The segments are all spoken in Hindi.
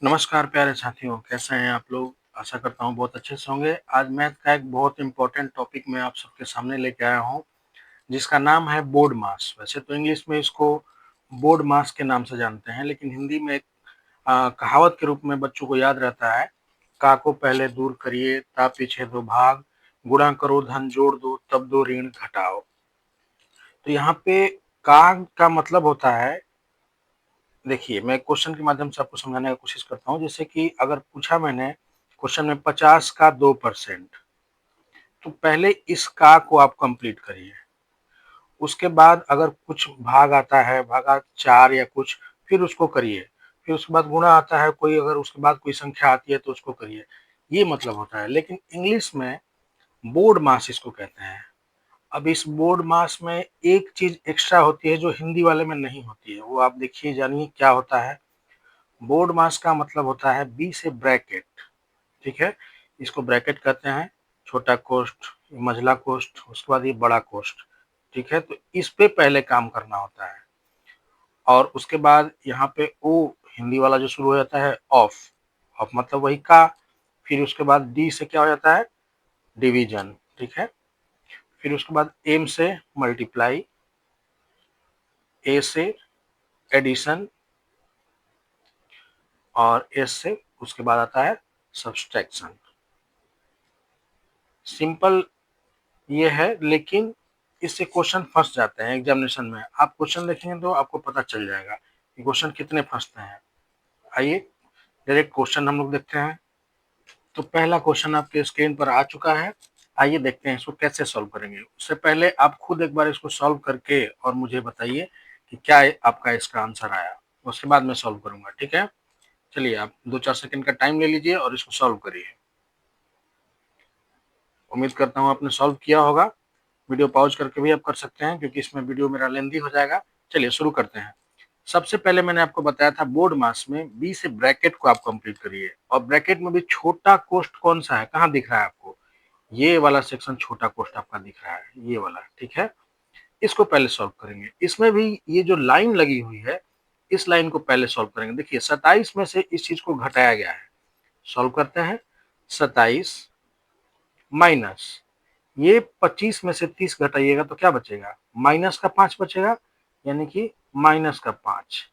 नमस्कार प्यारे साथियों, कैसे हैं आप लोग? आशा करता हूँ बहुत अच्छे से होंगे। आज मैथ का एक बहुत इम्पोर्टेंट टॉपिक मैं आप सबके सामने लेके आया हूँ, जिसका नाम है बोर्ड मास। वैसे तो इंग्लिश में इसको बोर्ड मास के नाम से जानते हैं, लेकिन हिंदी में एक कहावत के रूप में बच्चों को याद रहता है, का को पहले दूर करिए, ता पीछे दो भाग, गुणा करो धन जोड़ दो, तब दो ऋण घटाओ। तो यहाँ पे का मतलब होता है, देखिए मैं क्वेश्चन के माध्यम से आपको समझाने की कोशिश करता हूँ। जैसे कि अगर पूछा मैंने क्वेश्चन में 50 का 2%, तो पहले इस का को आप कंप्लीट करिए। उसके बाद अगर कुछ भाग आता है, भागा 4 या कुछ, फिर उसको करिए। फिर उसके बाद गुणा आता है कोई, अगर उसके बाद कोई संख्या आती है तो उसको करिए। ये मतलब होता है। लेकिन इंग्लिश में बोर्ड मास इसको कहते हैं। अब इस बोर्ड मास में एक चीज एक्स्ट्रा होती है जो हिंदी वाले में नहीं होती है, वो आप देखिए, जानिए क्या होता है। बोर्ड मास का मतलब होता है बी से ब्रैकेट। ठीक है, इसको ब्रैकेट कहते हैं। छोटा कोष्ठ, मझला कोष्ठ, उसके बाद ये बड़ा कोष्ठ। ठीक है, तो इस पे पहले काम करना होता है। और उसके बाद यहाँ पे ओ हिंदी वाला जो शुरू हो जाता है ऑफ। ऑफ मतलब वही का। फिर उसके बाद डी से क्या हो जाता है, डिवीजन। ठीक है, फिर उसके बाद एम से मल्टीप्लाई, ए से एडिशन, और एस से उसके बाद आता है सब्सट्रैक्शन। सिंपल ये है, लेकिन इससे क्वेश्चन फंस जाते हैं एग्जामिनेशन में। आप क्वेश्चन देखेंगे तो आपको पता चल जाएगा कि क्वेश्चन कितने फंसते हैं। आइए डायरेक्ट क्वेश्चन हम लोग देखते हैं। तो पहला क्वेश्चन आपके स्क्रीन पर आ चुका है। आइए देखते हैं इसको कैसे सॉल्व करेंगे। उससे पहले आप खुद एक बार इसको सॉल्व करके और मुझे बताइए कि क्या आपका इसका आंसर आया। उसके बाद मैं सॉल्व करूंगा। ठीक है, चलिए आप 2-4 सेकंड का टाइम ले लीजिए और इसको सॉल्व करिए। उम्मीद करता हूँ आपने सॉल्व किया होगा। वीडियो पॉज करके भी आप कर सकते हैं, क्योंकि इसमें वीडियो मेरा लेंदी हो जाएगा। चलिए शुरू करते हैं। सबसे पहले मैंने आपको बताया था बोर्ड मास में बी से ब्रैकेट को आप कंप्लीट करिए। और ब्रैकेट में भी छोटा कोष्ठ कौन सा है, कहाँ दिख रहा है आपको? ये वाला सेक्शन छोटा कोष्ठ आपका दिख रहा है, ये वाला। ठीक है, इसको पहले सॉल्व करेंगे। इसमें भी ये जो लाइन लगी हुई है, इस लाइन को पहले सॉल्व करेंगे। देखिए 27 में से इस चीज को घटाया गया है। सॉल्व करते हैं। 27 माइनस ये 25 में से 30 घटाइएगा तो क्या बचेगा, -5 बचेगा। यानी कि -5,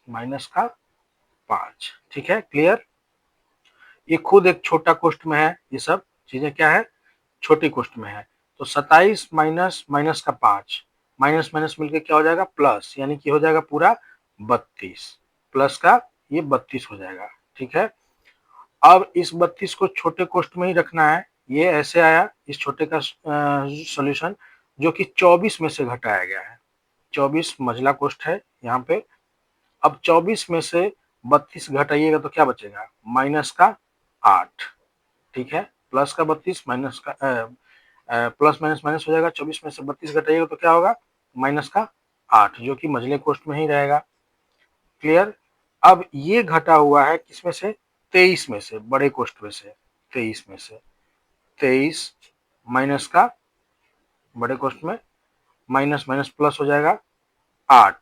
-5। ठीक है, क्लियर। ये खुद एक छोटा कोष्ठ में है, ये सब चीजें क्या है, छोटी कोष्ठ में है। तो 27 माइनस -5, माइनस माइनस मिलकर क्या हो जाएगा, प्लस, यानी कि हो जाएगा पूरा 32। प्लस का ये 32 हो जाएगा। ठीक है, अब इस 32 को छोटे कोष्ठ में ही रखना है। ये ऐसे आया इस छोटे का सॉल्यूशन, जो कि 24 में से घटाया गया है। 24 मझला कोष्ठ है यहाँ पे। अब 24 में से 32 घटाइएगा तो क्या बचेगा, -8। ठीक है, प्लस का 32 माइनस का प्लस माइनस माइनस हो जाएगा। 24 में से 32 घटाइएगा तो क्या होगा, -8, जो कि मझले कोष्ठ में ही रहेगा। क्लियर। अब ये घटा हुआ है किसमें से, 23 में से, बड़े कोष्ठ में से। 23 में से 23 माइनस का बड़े कोष्ठ में, माइनस माइनस प्लस हो जाएगा 8।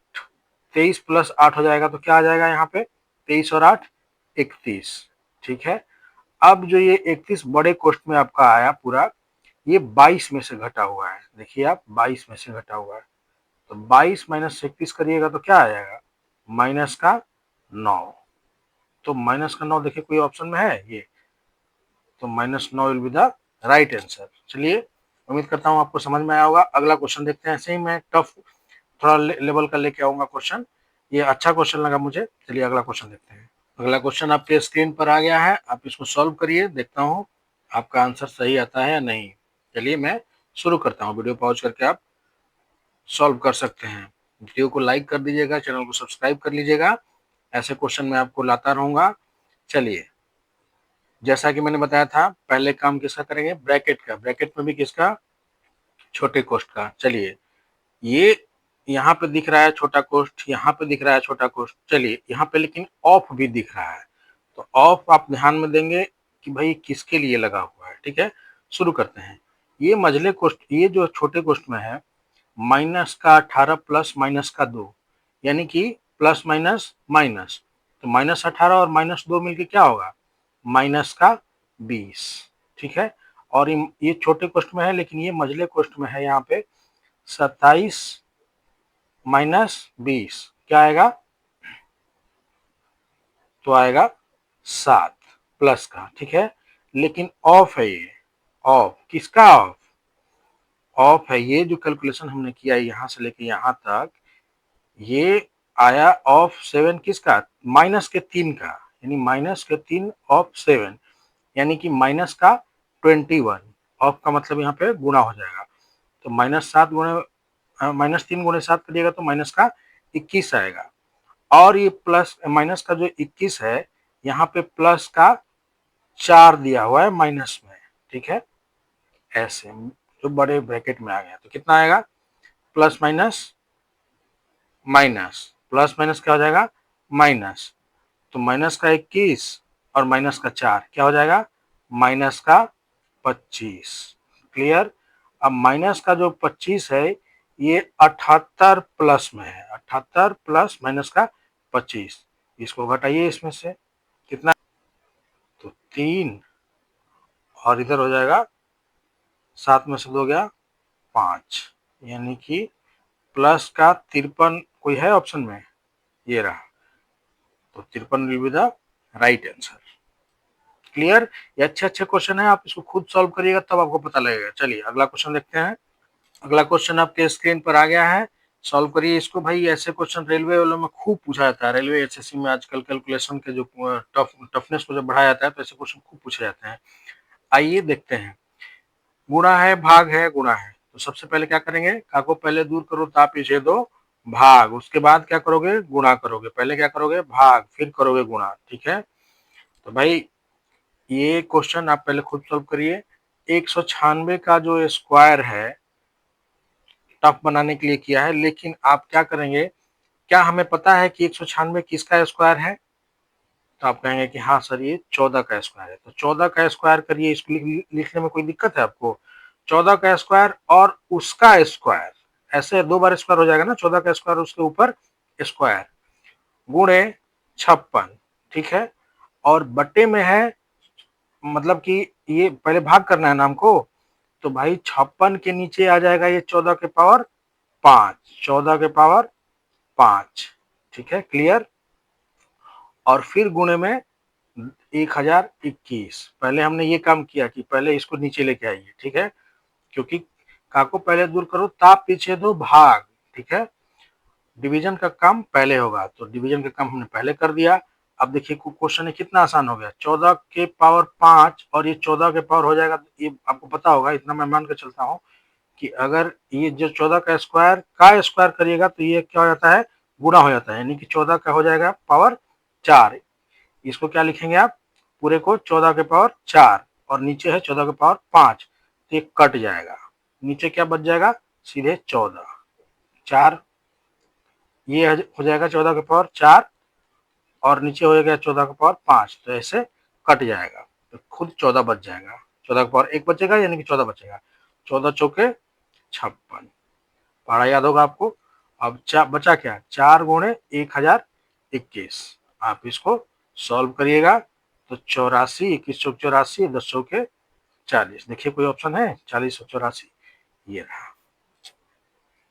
23 प्लस 8 हो जाएगा तो क्या आ जाएगा यहाँ पे, 23 और 8 31। ठीक है, अब जो ये 31 बड़े कोष्ठ में आपका आया पूरा, ये 22 में से घटा हुआ है। देखिए आप, 22 में से घटा हुआ है। तो 22 माइनस 31 करिएगा तो क्या आ जाएगा, -9। तो -9 देखिए कोई ऑप्शन में है ये, तो -9 will be the right answer. चलिए, उम्मीद करता हूँ आपको समझ में आया होगा। अगला क्वेश्चन देखते हैं। ऐसे ही मैं टफ थोड़ा लेवल का लेके आऊंगा क्वेश्चन। ये अच्छा क्वेश्चन लगा मुझे। चलिए अगला क्वेश्चन देखते हैं। अगला क्वेश्चन आपके स्क्रीन पर आ गया है, आप इसको सॉल्व करिए। देखता हूँ आपका आंसर सही आता है या नहीं। चलिए मैं शुरू करता हूँ। वीडियो पॉज करके आप सॉल्व कर सकते हैं। वीडियो को लाइक कर दीजिएगा, चैनल को सब्सक्राइब कर लीजिएगा। ऐसे क्वेश्चन मैं आपको लाता रहूंगा। चलिए, जैसा कि मैंने बताया था, पहले काम किसका करेंगे, ब्रैकेट का। ब्रैकेट में भी किसका, छोटे कोष्ठ का। चलिए, ये यहाँ पे दिख रहा है छोटा कोष्ठ, यहाँ पे दिख रहा है छोटा कोष्ठ। चलिए यहाँ पे लेकिन ऑफ भी दिख रहा है, तो ऑफ आप ध्यान में देंगे कि भाई किसके लिए लगा हुआ है। ठीक है, शुरू करते हैं। ये मझले कोष्ठ, ये जो छोटे कोष्ठ में है, -18 प्लस -2, यानी कि प्लस माइनस माइनस। तो -18 और -2 मिलके क्या होगा, -20। ठीक है, और ये छोटे क्वेश्चन में है, लेकिन ये मझले क्वेश्चन में है। यहाँ पे 27 - 20 क्या आएगा, तो आएगा 7 प्लस का। ठीक है, लेकिन ऑफ है ये, ऑफ किसका, ऑफ ऑफ है ये। जो कैलकुलेशन हमने किया यहाँ से लेके यहाँ तक, ये आया ऑफ 7 किसका, -3 का, यानी -3 ऑफ 7, यानी कि माइनस का 21। ऑफ का मतलब यहाँ पे गुणा हो जाएगा, तो -7 गुणे -3 गुणे 7 करिएगा तो माइनस का 21 आएगा। और ये प्लस माइनस का जो 21 है, यहाँ पे प्लस का 4 दिया हुआ है माइनस में। ठीक है, ऐसे जो बड़े ब्रैकेट में आ गया, तो कितना आएगा, plus minus minus, plus minus क्या हो जाएगा, माइनस। तो माइनस का 21 और माइनस का 4 क्या हो जाएगा, माइनस का 25। क्लियर। अब माइनस का जो 25 है, ये 78 प्लस में है, 78 प्लस माइनस का 25, इसको घटाइए इसमें से, कितना, तो 3, और इधर हो जाएगा 7 में से 2 गया 5, यानी कि प्लस का 53 कोई है ऑप्शन में, ये रहा, तो 53 will be the right answer. Clear. ये अच्छे अच्छे क्वेश्चन है, आप इसको खुद सॉल्व करिएगा तब आपको पता लगेगा। चलिए अगला क्वेश्चन देखते हैं। अगला क्वेश्चन आपके स्क्रीन पर आ गया है, सॉल्व करिए इसको। भाई ऐसे क्वेश्चन रेलवे वालों में खूब पूछा जाता है, रेलवे एसएससी में आजकल कैलकुलेशन के जो टफनेस को जब बढ़ाया जाता है तो ऐसे क्वेश्चन खूब पूछे जाते हैं। आइए देखते हैं। गुणा है, भाग है, गुणा है, तो सबसे पहले क्या करेंगे, का को पहले दूर करो ता पीछे दो भाग, उसके बाद क्या करोगे, गुणा करोगे। पहले क्या करोगे, भाग, फिर करोगे गुणा। ठीक है, तो भाई ये क्वेश्चन आप पहले खुद सॉल्व करिए। 196 का जो स्क्वायर है, टफ बनाने के लिए किया है, लेकिन आप क्या करेंगे, क्या हमें पता है कि 196 किसका स्क्वायर है, तो आप कहेंगे कि हाँ सर ये 14 का स्क्वायर है, तो 14 का स्क्वायर करिए। इसको लिखने में कोई दिक्कत है आपको, 14 का स्क्वायर और उसका स्क्वायर, ऐसे 2 बार स्क्वायर हो जाएगा ना, 14 का स्क्वायर उसके ऊपर स्क्वायर, गुणे 56। ठीक है, और बट्टे में है, मतलब कि ये पहले भाग करना है नाम को, तो भाई 56 के नीचे आ जाएगा ये 14 के पावर 5, 14 के पावर 5। ठीक है, क्लियर। और फिर गुणे में 1021। पहले हमने ये काम किया कि पहले इसको नीचे लेके आइए। ठीक है, क्योंकि का को पहले दूर करो ताप पीछे दो भाग। ठीक है, डिवीजन का काम पहले होगा, तो डिवीजन का काम हमने पहले कर दिया। अब देखिए क्वेश्चन कितना आसान हो गया, 14 के पावर 5 और ये 14 के पावर हो जाएगा। ये आपको पता होगा, इतना मैं मान के चलता हूँ कि अगर ये जो 14 का स्क्वायर करिएगा तो ये क्या हो जाता है, गुणा हो जाता है, यानी कि 14 का हो जाएगा पावर 4। इसको क्या लिखेंगे आप, पूरे को 14 के पावर 4, और नीचे है 14 के पावर 5, तो ये कट जाएगा, नीचे क्या बच जाएगा, सीधे 14, 4, ये हो जाएगा 14 के पावर 4, और नीचे हो जाएगा 14 के पावर 5, तो ऐसे कट जाएगा, तो खुद 14 बच जाएगा, 14 के पावर 1 बचेगा, यानी कि 14 बचेगा, 14 चौके 56। पढ़ा याद होगा आपको। अब बचा क्या, 4 गुणे 1021। आप इसको सॉल्व करिएगा, तो 84, 21 चौक 84, 10 चौके 40। देखिए कोई ऑप्शन है, 40 और 84, ये रहा,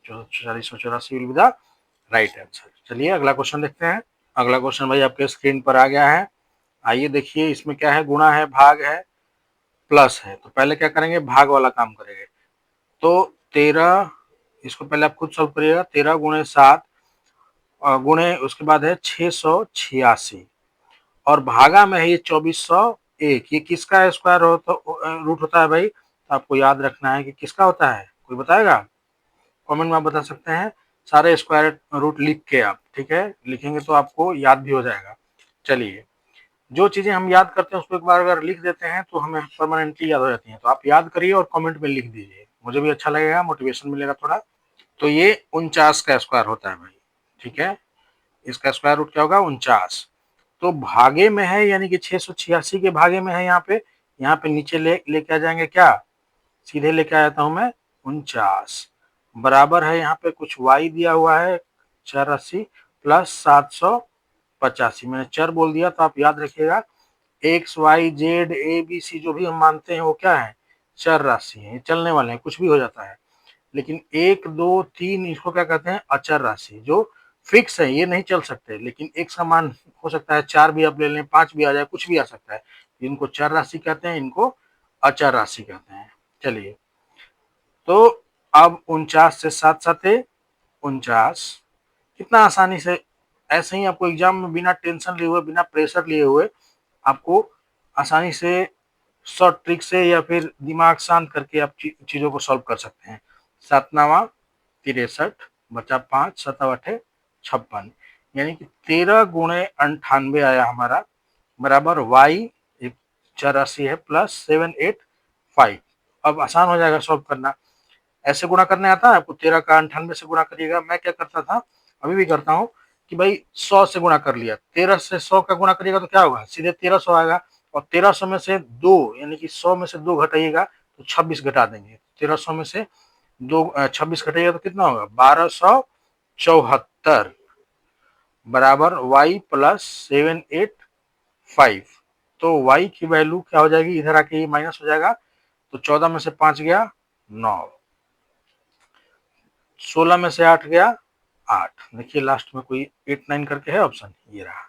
40 और 84 will be the right answer. चलिए अगला क्वेश्चन देखते हैं। अगला क्वेश्चन भाई आपके स्क्रीन पर आ गया है। आइए देखिए, इसमें क्या है, गुणा है, भाग है, प्लस है। तो पहले क्या करेंगे, भाग वाला काम करेंगे। तो 13, इसको पहले आप खुद सॉल्व करिएगा, 13 गुणे 7 गुणे उसके बाद है 686, और भागा में है ये 2401। ये किसका स्क्वायर रूट होता है भाई, तो आपको याद रखना है कि किसका होता है, कोई बताएगा, कमेंट में आप बता सकते हैं। सारे स्क्वायर रूट लिख के आप, ठीक है, लिखेंगे तो आपको याद भी हो जाएगा। चलिए, जो चीजें हम याद करते हैं उसको एक बार अगर लिख देते हैं तो हमें परमानेंटली याद हो जाती हैं। तो आप याद करिए और कमेंट में लिख दीजिए, मुझे भी अच्छा लगेगा, मोटिवेशन मिलेगा थोड़ा। तो ये 49 का स्क्वायर होता है भाई। ठीक है, इसका स्क्वायर रूट क्या होगा, 49। तो भागे में है, यानी कि 686 के भागे में है, यहाँ पे नीचे लेके आ जाएंगे, क्या सीधे लेके आ जाता हूं मैं, 49 बराबर है, यहाँ पे कुछ y दिया हुआ है 480 प्लस 725। 85। मैंने चर बोल दिया तो आप याद रखिएगा X Y Z A B C जो भी हम मानते हैं वो क्या है, चर राशि है, चलने वाले हैं, कुछ भी हो जाता है। लेकिन 1 2 3 इसको क्या कहते हैं, अचर राशि, जो फिक्स है, ये नहीं चल सकते। लेकिन एक समान हो सकता है, 4 भी आप ले लें, 5 भी आ जाए, कुछ भी आ सकता है। इनको चर राशि कहते हैं, इनको अचर राशि कहते हैं। चलिए, तो अब 49 से 7 सते 49, कितना आसानी से, ऐसे ही आपको एग्जाम में बिना टेंशन लिए हुए, बिना प्रेशर लिए हुए, आपको आसानी से शॉर्ट ट्रिक से या फिर दिमाग शांत करके आप चीजों को सॉल्व कर सकते हैं। 7 नवा 63 बचा 5 7 8 56, यानी कि 13 गुणे 98 आया हमारा, बराबर वाई एक चर राशि है प्लस 785। अब आसान हो जाएगा सॉल्व करना। ऐसे गुणा करने आता है आपको, 13 का 98 से गुणा करिएगा। मैं क्या करता था, अभी भी करता हूँ, कि भाई 100 से गुणा कर लिया, 13 से 100 का गुणा करिएगा तो क्या होगा, सीधे 1300 आएगा। और 1300 में से 2, यानी कि 100 में से 2 घटाइएगा तो 26 घटा देंगे। 1300 में से 2 26 घटाइएगा तो कितना होगा, 1274, बराबर y प्लस 785। तो y की वैल्यू क्या हो जाएगी, इधर आके ये माइनस हो जाएगा, तो 14 में से 5 गया 9, 16 में से 8 गया 8। देखिए लास्ट में कोई 8 9 करके है ऑप्शन, ये रहा।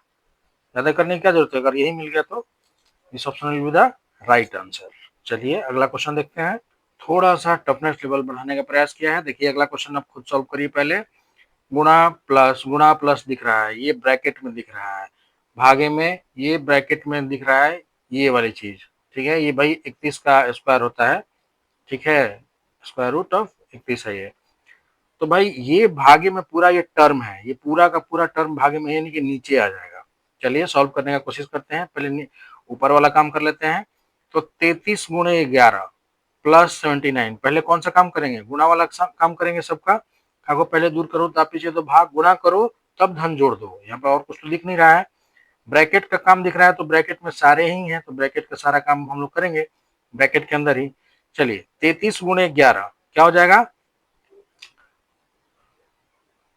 ज्यादा करने की क्या जरूरत है, अगर यही मिल गया तो इस option will be the right answer. चलिए अगला क्वेश्चन देखते हैं। थोड़ा सा टफनेस लेवल बढ़ाने का प्रयास किया है। देखिए अगला क्वेश्चन आप खुद सॉल्व करिए पहले। गुणा प्लस दिख रहा है, ये ब्रैकेट में दिख रहा है, भागे में ये ब्रैकेट में दिख रहा है, ये वाली चीज, ठीक है। ये भाई 31 का स्क्वायर होता है, ठीक है, स्क्वायर रूट ऑफ 31 है ये। तो भाई ये भागे में पूरा ये टर्म है, ये पूरा का पूरा टर्म भागे में, यानी कि नीचे आ जाएगा। चलिए सॉल्व करने का कोशिश करते हैं। पहले ऊपर वाला काम कर लेते हैं। तो 33 गुणे 11 प्लस 79, पहले कौन सा काम करेंगे, गुणा वाला काम करेंगे सबका। को पहले दूर करो तब पीछे, तो भाग गुणा करो तब धन जोड़ दो। यहाँ पे और कुछ तो दिख नहीं रहा है। ब्रैकेट का काम दिख रहा है, तो ब्रैकेट में सारे ही हैं, तो ब्रैकेट का सारा काम हम लोग करेंगे ब्रैकेट के अंदर ही। चलिए 33 गुणे 11 क्या हो जाएगा,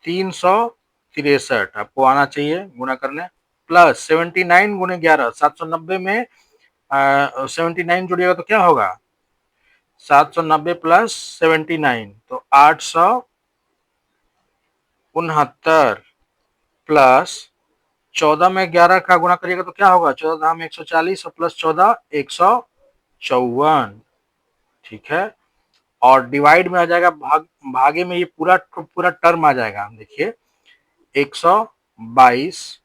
363 आपको आना चाहिए गुणा करने, प्लस 79 गुणे 11 790 में 79 जोड़िएगा तो क्या होगा, 790 प्लस 79 तो 869, प्लस 14 में 11 का गुणा करिएगा तो क्या होगा, 14 में 140 और प्लस 14 154, ठीक है। और डिवाइड में आ जाएगा, भागे में ये पूरा पूरा टर्म आ जाएगा। देखिए 122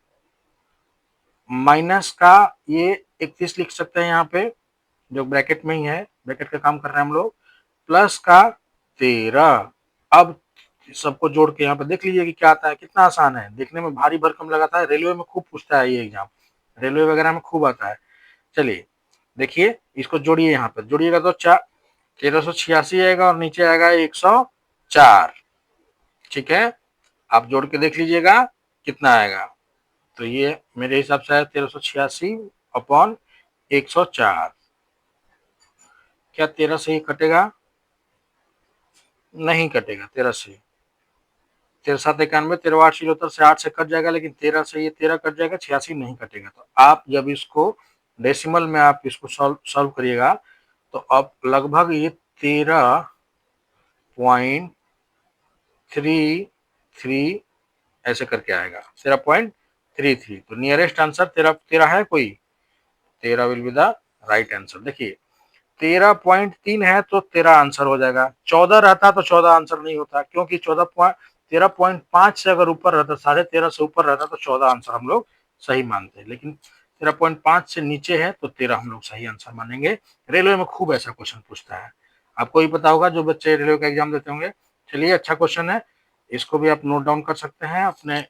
माइनस का ये 31 लिख सकते हैं यहाँ पे, जो ब्रैकेट में ही है, ब्रैकेट का काम कर रहे हैं हम लोग, प्लस का 13। अब सबको जोड़ के यहाँ पे देख लीजिए कि क्या आता है। कितना आसान है, देखने में भारी भरकम लगाता है, रेलवे में खूब पूछता है ये एग्जाम, रेलवे वगैरह में खूब आता है। चलिए देखिए इसको जोड़िए, यहाँ पर जोड़िएगा तो 1386 आएगा और नीचे आएगा 104, ठीक है। आप जोड़ के देख लीजिएगा कितना आएगा। तो ये मेरे हिसाब से है 1386 अपॉन 104। क्या 13 से ही कटेगा, नहीं कटेगा 13 से। 13 7 91, 13 8 76 से 8 से कट जाएगा, लेकिन 13 से ये 13 कट जाएगा, 86 नहीं कटेगा। तो आप जब इसको डेसिमल में आप इसको सॉल्व करिएगा तो अब लगभग ये 13.33 ऐसे करके आएगा, 13.33। तो नियरेस्ट आंसर 13 है कोई, 13 will be the right answer. देखिए 13.3 है तो 13 आंसर हो जाएगा। 14 रहता तो 14 आंसर नहीं होता, क्योंकि 13.5 से अगर ऊपर रहता, 13.5 से ऊपर रहता तो 14 आंसर हम लोग सही मानते। लेकिन 13.5 से नीचे है तो 13 हम लोग सही आंसर मानेंगे। रेलवे में खूब ऐसा क्वेश्चन पूछता है, आपको ही पता होगा जो बच्चे रेलवे का एग्जाम देते होंगे। चलिए अच्छा क्वेश्चन है, इसको भी आप नोट डाउन कर सकते हैं अपने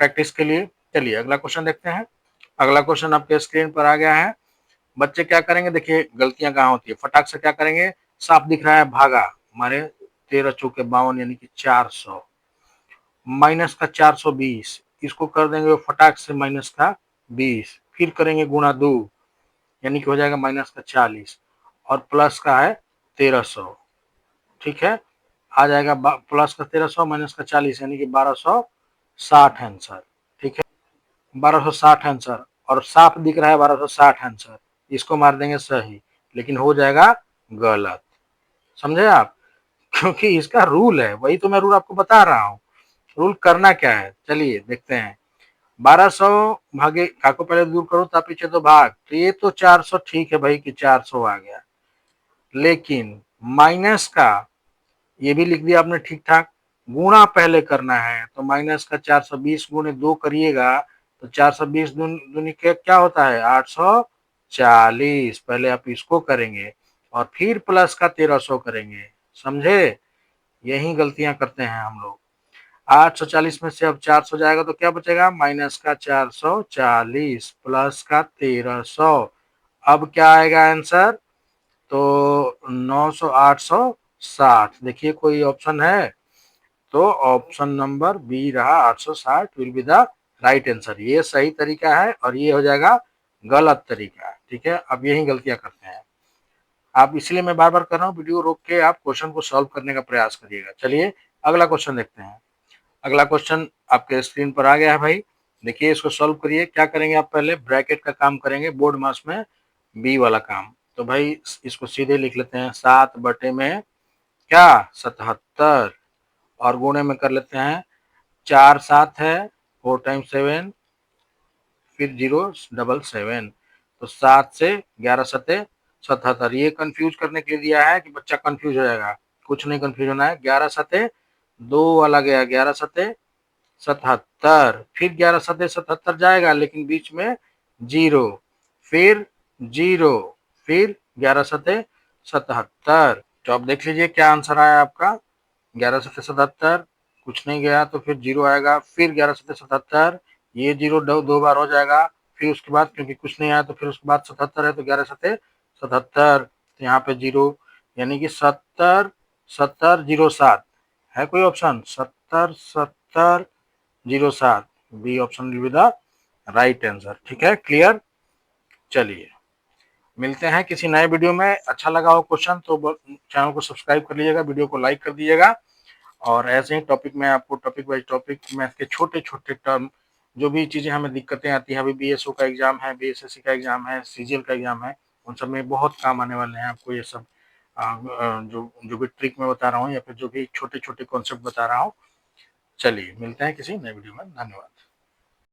प्रैक्टिस के लिए। चलिए अगला क्वेश्चन देखते हैं। अगला क्वेश्चन आपके स्क्रीन पर आ गया है। बच्चे क्या करेंगे, देखिए गलतियां कहाँ होती है, फटाक से क्या करेंगे, साफ दिख रहा है भागा हमारे 13 चौके 52 यानी कि 400, माइनस का 420, इसको कर देंगे फटाक से माइनस का 20, फिर करेंगे गुणा 2 यानी कि हो जाएगा माइनस का 40, और प्लस का है 1300, ठीक है। आ जाएगा प्लस का 1300 माइनस का 40 यानी कि 1260 आंसर, ठीक है। 1260 आंसर, और साफ दिख रहा है 1260 आंसर, इसको मार देंगे सही, लेकिन हो जाएगा गलत। समझे आप? क्योंकि इसका रूल है, वही तो मैं रूल आपको बता रहा हूँ। रूल करना क्या है, चलिए देखते हैं। 1200 भागे का को पहले दूर करो तब पीछे तो भाग, तो ये तो 400 ठीक है भाई कि 400 आ गया, लेकिन माइनस का ये भी लिख दिया आपने ठीक ठाक, गुणा पहले करना है, तो माइनस का 420 गुणे 2 करिएगा तो 420 दूनी के क्या होता है 840, पहले आप इसको करेंगे और फिर प्लस का 1300 करेंगे। समझे? यही गलतियां करते हैं हम लोग। 840 में से अब 400 जाएगा तो क्या बचेगा, माइनस का 440 प्लस का 1300। अब क्या आएगा आंसर, तो 900 860। देखिए कोई ऑप्शन है, तो ऑप्शन नंबर बी रहा 860 will be the right answer. ये सही तरीका है और ये हो जाएगा गलत तरीका। ठीक है, अब यही गलतियां करते हैं आप, इसलिए मैं बार बार कर रहा हूँ, वीडियो रोक के आप क्वेश्चन को सॉल्व करने का प्रयास करिएगा। चलिए अगला क्वेश्चन देखते हैं। अगला क्वेश्चन आपके स्क्रीन पर आ गया है भाई, देखिए इसको सॉल्व करिए। क्या करेंगे आप, पहले ब्रैकेट का काम करेंगे, बोर्ड मास में बी वाला काम। तो भाई इसको सीधे लिख लेते हैं, 7 बटे में क्या 77, और गुणे में कर लेते हैं, 4 7 है, 4 टाइम्स 7, फिर 077, तो 7 से 11 सते 77। ये कंफ्यूज करने के लिए दिया है कि बच्चा कंफ्यूज हो जाएगा, कुछ नहीं कंफ्यूज होना है। 11 सते 2 वाला गया, 11 सते 77, फिर 11 सते 77 जाएगा, लेकिन बीच में 0, फिर 0, फिर 11 सते 77। तो अब देख लीजिए क्या आंसर आया आपका, 11 सते 77, कुछ नहीं गया तो फिर 0 आएगा, फिर 11 सते 77, ये 0 दो बार हो जाएगा, फिर उसके बाद क्योंकि कुछ नहीं आया तो फिर उसके बाद 77 है, तो 11 सते 77, तो यहाँ पे 0, यानी कि 70 70 07 है कोई option, 70 70 07, B option will be the right answer. ठीक है, क्लियर। चलिए मिलते हैं किसी नए वीडियो में। अच्छा लगा हो क्वेश्चन तो चैनल को सब्सक्राइब कर लीजिएगा, वीडियो को लाइक कर दीजिएगा, और ऐसे ही टॉपिक में आपको टॉपिक वाइज टॉपिक मैथ के छोटे छोटे टर्म, जो भी चीज़ें हमें दिक्कतें आती हैं, अभी बीएसओ का एग्जाम है, बीएसएससी का एग्जाम है, सीजीएल का एग्जाम है, उन सब में बहुत काम आने वाले हैं आपको ये सब। जो जो भी ट्रिक मैं बता रहा हूँ या फिर जो भी छोटे छोटे कॉन्सेप्ट बता रहा हूँ। चलिए मिलते हैं किसी नए वीडियो में, धन्यवाद।